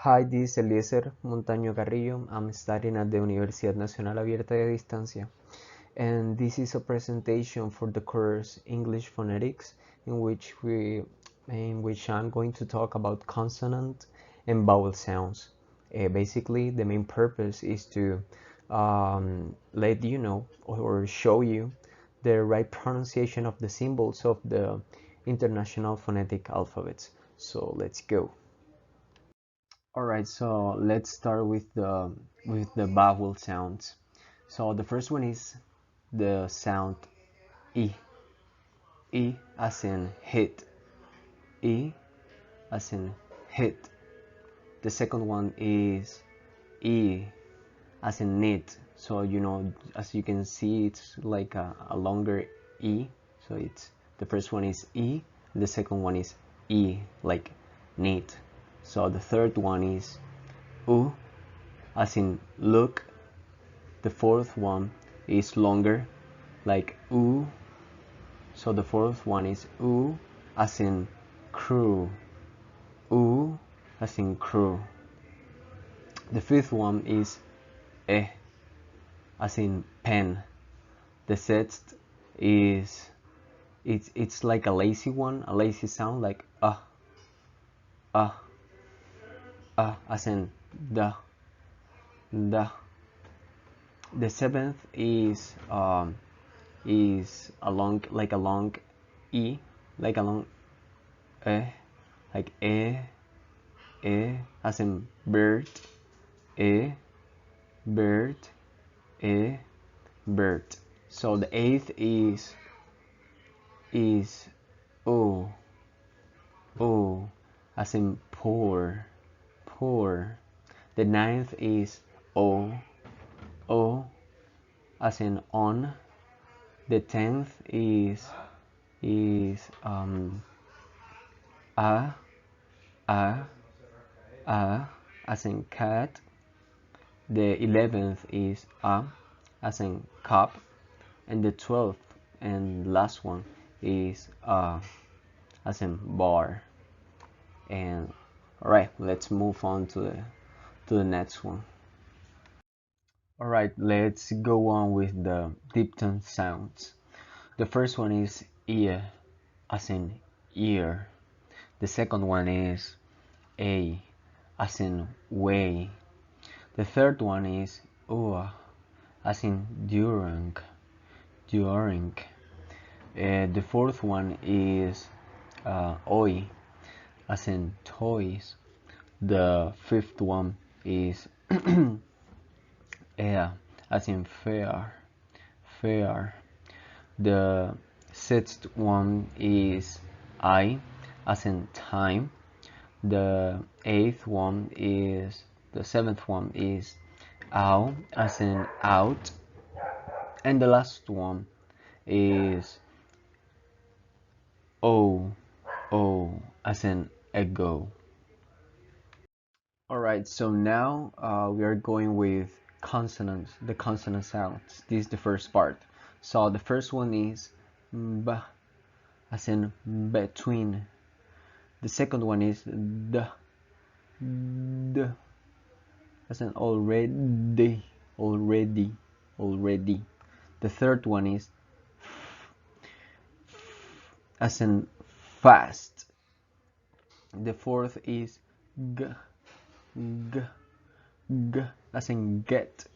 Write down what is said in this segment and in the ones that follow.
Hi, this is Eliezer Montaño. I'm studying at the Universidad Nacional Abierta de Distancia, and this is a presentation for the course English Phonetics, in which I'm going to talk about consonant and vowel sounds. Basically, the main purpose is to let you know or show you the right pronunciation of the symbols of the international phonetic alphabets. So let's go. Alright, so let's start with the vowel sounds. So the first one is the sound I. I as in hit. I as in hit. The second one is I as in knit. So as you can see, it's like a longer I. So the first one is I, the second one is I, like knit. So the third one is U as in look. The fourth one is longer, like oo. So the fourth one is oo as in crew. Oo as in crew. The fifth one is eh as in pen. The sixth is it's like a lazy one, a lazy sound, like uh as in the. The seventh is a long, like a long e, like a long like as in bird, e, bird, e, bird. So the eighth is o, as in poor, poor. The ninth is o as in on. The 10th is a a as in cat. The 11th is as in cup, and the 12th and last one is as in bar. And all right, let's move on to the next one. All right, let's go on with the diphthong sounds. The first one is ear, as in ear. The second one is a, as in way. The third one is ua, as in during. The fourth one is oi, as in toys. The fifth one is ea, as in fair. The sixth one is I, as in time. The seventh one is ow, as in out. And the last one is o, as in ego. Alright, so now we are going with consonants, the consonant sounds. This is the first part. So the first one is b, as in between. The second one is d, as in already. The third one is as in fast. The fourth is g, as in get.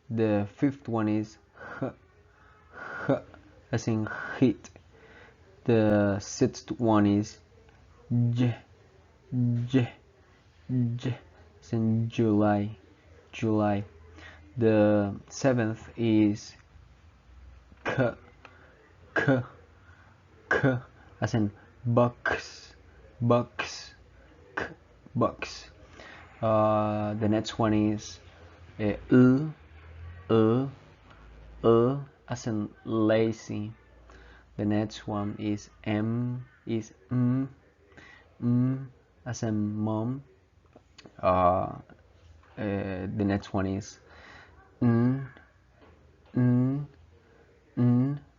The fifth one is h, as in hit. The sixth one is j, as in July. The seventh is k, as in bucks, bucks. The next one is as in lazy. The next one is as in mom. The next one is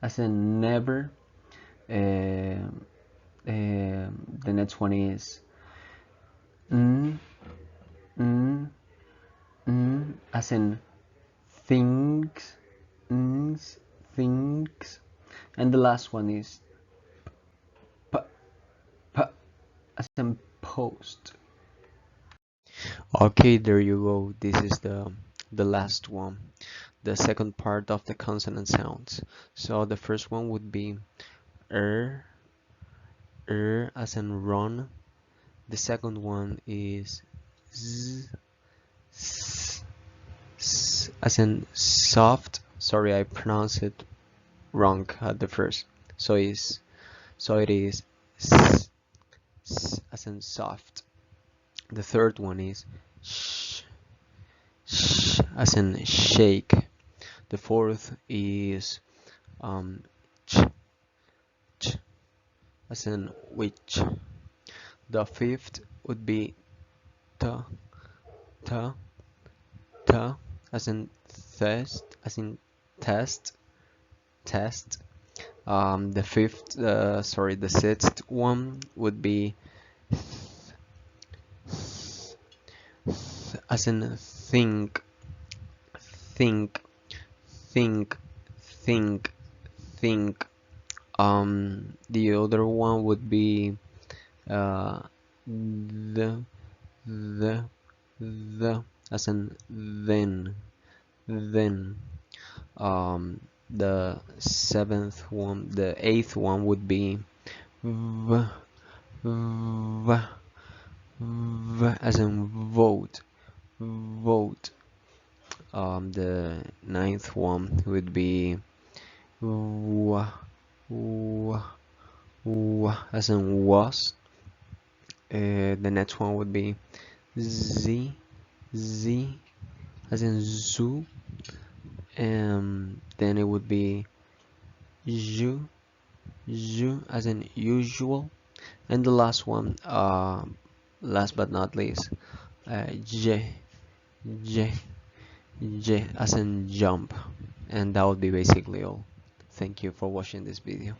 as in never. The next one is as in things, things. And the last one is p, p, as in post. Okay, there you go. This is the last one, the second part of the consonant sounds. So the first one would be as in run. The second one is z, as in soft. Sorry, I pronounced it wrong at the first. So it is s, as in soft. The third one is sh, as in shake. The fourth is ch, ch, as in which. The fifth would be t, t, t, as in test, as in test, test. The sixth one would be as in think, think, think, think, think. The other one would be the, the, as in then, then. The eighth one would be v, v, v, as in vote, vote. The ninth one would be w, w, w, as in was. The next one would be z, z, as in zoo. Then it would be ju, ju, as in usual. And the last one, last but not least, j, j, j, as in jump. And that would be basically all. Thank you for watching this video.